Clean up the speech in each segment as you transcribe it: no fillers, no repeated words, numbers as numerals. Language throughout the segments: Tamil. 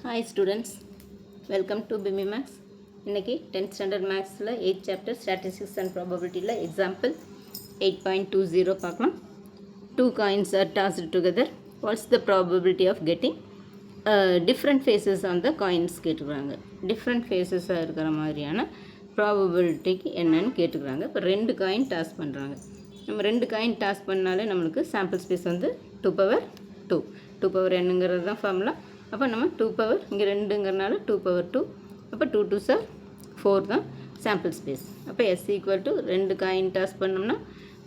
Hi students, welcome to BIMI Max. இன்னைக்கு 10th standard Maxல 8th chapter Statistics and Probabilityல example 8.20 பார்க்கலாம். Two coins are tossed together. What's the probability of getting different faces on the coins கேட்டுக்கிறாங்க. Different faces இருக்கிற மாதிரியான probabilityக்கு என்னன்னு கேட்டுக்கிறாங்க. இப்போ ரெண்டு காயின் டாஸ் பண்ணுறாங்க. நம்ம ரெண்டு காயின் டாஸ் பண்ணாலே நம்மளுக்கு சாம்பிள் ஸ்பேஸ் வந்து 2 பவர் 2. 2 பவர் என்னங்கிறது தான் ஃபார்முலா. அப்போ நம்ம 2 பவர் இங்கே ரெண்டுங்கிறனால 2 பவர் 2. அப்போ 2 2 சார் 4 தான் சாம்பிள் ஸ்பேஸ். அப்போ எஸ் ஈக்குவல் டு ரெண்டு காயின் டாஸ் பண்ணோம்னா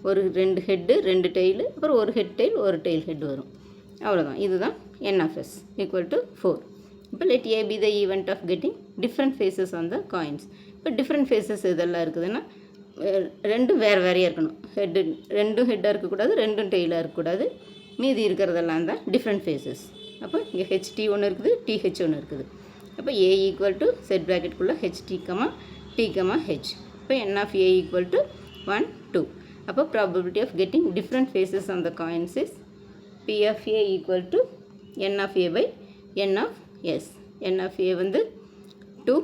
ஒரு ரெண்டு ஹெட்டு ரெண்டு டெய்லு அப்புறம் ஒரு ஹெட் டெய்ல் ஒரு டெய்ல் ஹெட் வரும். அவ்வளோதான். இதுதான் n of S equal to 4. இப்போ let A be the event of getting different faces on the coins. இப்போ டிஃப்ரெண்ட் ஃபேஸஸ் இதெல்லாம் இருக்குதுன்னா ரெண்டும் வேறு வேறையாக இருக்கணும். ஹெட்டு ரெண்டும் ஹெட்டாக இருக்கக்கூடாது, ரெண்டும் டெய்லாக இருக்கக்கூடாது. மீதி இருக்கிறதெல்லாம் தான் டிஃப்ரெண்ட் ஃபேஸஸ். அப்போ இங்கே ஹெச்டி ஒன்று இருக்குது, டிஹெச் ஒன்று இருக்குது. அப்போ ஏ ஈக்குவல் டு செட் ப்ராக்கெட்டுக்குள்ளே HT comma T comma H. இப்போ N of A equal to 1 2. அப்போ probability of getting different faces on the coins is P of A equal to N of A by N of S. N of A வந்து 2,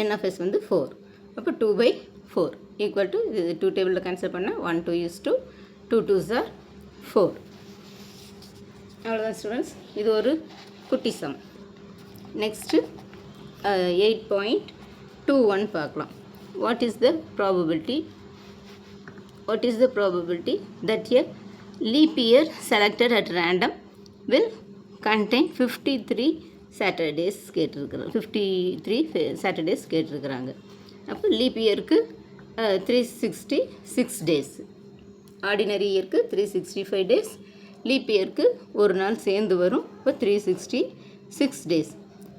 என் ஆஃப் எஸ் வந்து 4. அப்போ 2/4 ஈக்குவல் டு இது 2 டேபிளில் கேன்சல் பண்ணால் 1 2 is 2, 2 2s are 4. அவ்வளோதான் ஸ்டூடெண்ட்ஸ். இது ஒரு குட்டி சம். நெக்ஸ்ட்டு 8.21 பார்க்கலாம். What is the probability that a leap year selected at random will contain 53 Saturdays கேட்டிருக்கிறாங்க. 53 Saturdays கேட்டிருக்கிறாங்க. அப்போ லீப் இயருக்கு 366 டேஸ், ஆர்டினரி இயருக்கு 365 டேஸ், லீப் இயருக்கு ஒரு நாள் சேர்ந்து வரும். இப்போ 366 டேஸ்.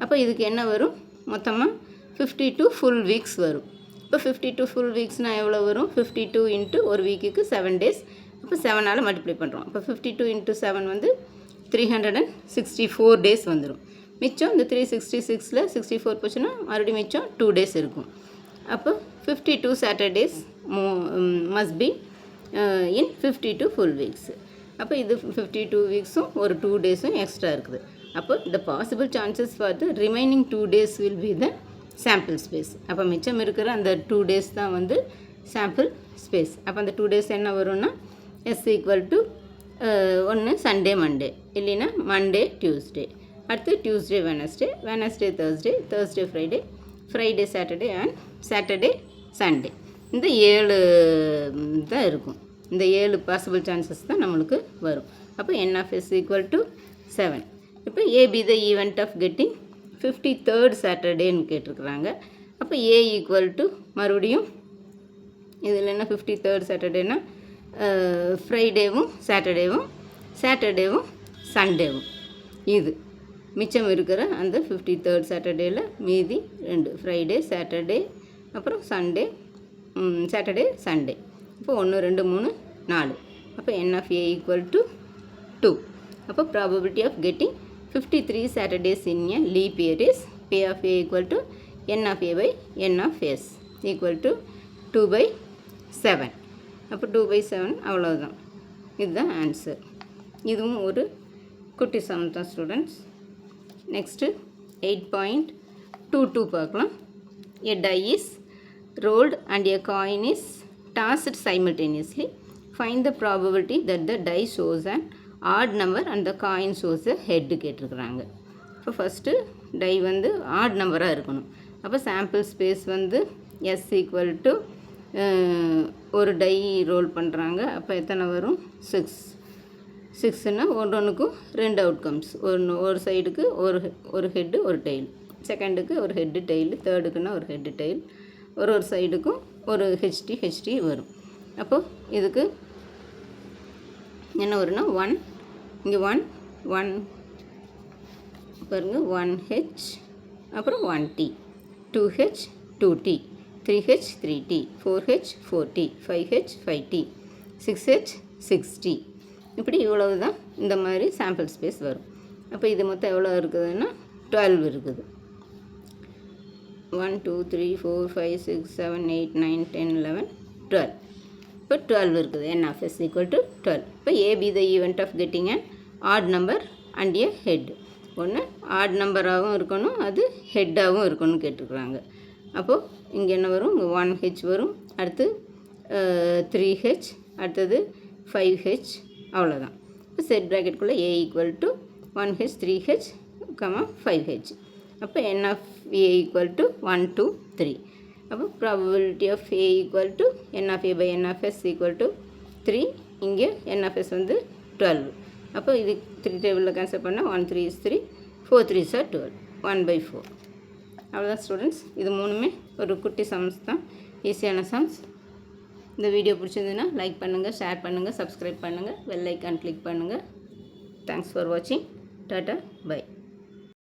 அப்போ இதுக்கு என்ன வரும்? மொத்தமாக 52 ஃபுல் வீக்ஸ் வரும். இப்போ 52 ஃபுல் வீக்ஸ்னால் எவ்வளோ வரும்? 52 இன்ட்டு ஒரு வீக்குக்கு 7 டேஸ். இப்போ 7ஆல் மல்டிப்ளை பண்ணுறோம். இப்போ 52 இன்ட்டு 7 வந்து 364 டேஸ் வந்துடும். மிச்சம் இந்த 366ல் 64 போச்சுன்னா மறுபடியும் மிச்சம் 2 டேஸ் இருக்கும். அப்போ 52 Saturdays must be in 52 full weeks. அப்போ இது 52 வீக்ஸும் ஒரு 2 டேஸும் எக்ஸ்ட்ரா இருக்குது. அப்போ the possible chances for the remaining 2 days will be the sample space. அப்போ மிச்சம் இருக்கிற அந்த 2 days தான் வந்து சாம்பிள் ஸ்பேஸ். அப்போ அந்த 2 days என்ன வரும்னா எஸ் ஈக்குவல் டு ஒன்று சண்டே மண்டே, இல்லைன்னா மண்டே டியூஸ்டே, அடுத்து Tuesday Wednesday, Wednesday Thursday, Thursday Friday, Friday Saturday and Saturday Sunday. இந்த 7 தான் இருக்கும். இந்த 7 பாசிபிள் சான்சஸ் தான் நம்மளுக்கு வரும். அப்போ n of S equal to 7. இப்போ A be the event of getting 53rd சாட்டர்டேன்னு கேட்டிருக்கிறாங்க. அப்போ ஏ ஈக்குவல் டு மறுபடியும் இதில் என்ன 53rd சாட்டர்டேனா ஃப்ரைடேவும் சாட்டர்டேவும் சண்டேவும். இது மிச்சம் இருக்கிற அந்த 53rd சாட்டர்டேயில் மீதி 2 ஃப்ரைடே சாட்டர்டே அப்புறம் சண்டே, சாட்டர்டே சண்டே. இப்போ 1 2 3 4. அப்போ n of A equal to 2. அப்போ probability of getting 53 Saturdays in a leap year is P of A equal to N of A by N of S equal to 2/7. அப்போ 2/7 அவ்வளோதான். இதுதான் ஆன்சர். இதுவும் ஒரு குட்டி சம் தான் ஸ்டூடெண்ட்ஸ். நெக்ஸ்ட்டு 8.22 பார்க்கலாம். A die is rolled and a coin is tossed simultaneously. Find the probability that the die shows an odd number and the coin shows a head கேட்டிருக்கிறாங்க. இப்போ ஃபஸ்ட்டு டை வந்து ஆட் நம்பராக இருக்கணும். அப்போ சாம்பிள் ஸ்பேஸ் வந்து எஸ் ஈக்குவல் டு ஒரு டை ரோல் பண்ணுறாங்க. அப்போ எத்தனை வரும்? 6ன்னா ஒன்றுக்கும் 2 அவுட்கம்ஸ். ஒரு சைடுக்கு ஒரு ஹெட்டு ஒரு டெய்ல், செகண்டுக்கு ஒரு ஹெட்டு டெய்ல், தேர்டுக்குன்னா ஒரு ஹெட்டு டெய்ல், ஒரு சைடுக்கும் ஒரு ஹெச்டி வரும். அப்போது இதுக்கு என்ன வரும்னா 1, இங்கே 1 பாருங்கள், 1H அப்புறம் 1T, 2H 2T, 3H 3T, 4H 4T, 5H 5T, 6H 6T. இப்படி இவ்வளவு தான் இந்த மாதிரி சாம்பிள் ஸ்பேஸ் வரும். அப்போ இது மொத்தம் எவ்வளோ இருக்குதுன்னா 12 இருக்குது. 1 2 3 4 5 6 7 8 9 10 11 12. இப்போ 12 இருக்குது. N of S equal to 12. இப்போ A be the event of getting an odd number and a head. ஒன்று ஆட் நம்பராகவும் இருக்கணும், அது ஹெட்டாகவும் இருக்கணும்னு கேட்டிருக்குறாங்க. அப்போது இங்கே என்ன வரும், இங்கே 1H வரும், அடுத்து 3H, அடுத்தது 5H, அவ்வளோதான். இப்போ செட் ப்ராக்கெட்டுக்குள்ளே A equal to 1H 3H, 5H. அப்போ N of A equal to 1 2 3. அப்போ probability of A equal to N of A by N of S equal to 3. இங்கே N ஆஃப் S வந்து 12. அப்போ இது 3 டேபிளில் கேன்சல் பண்ணால் 1 3 is 3, 4 3s are 12, 1/4. அவ்வளோதான் ஸ்டூடெண்ட்ஸ். இது மூணுமே ஒரு குட்டி சம்ஸ் தான், ஈஸியான சம்ஸ். இந்த வீடியோ பிடிச்சிருந்ததுன்னா லைக் பண்ணுங்கள், ஷேர் பண்ணுங்கள், சப்ஸ்கிரைப் பண்ணுங்கள், பெல் ஐக்கான் கிளிக் பண்ணுங்கள். தேங்க்ஸ் ஃபார் வாட்சிங். டாட்டா, பை.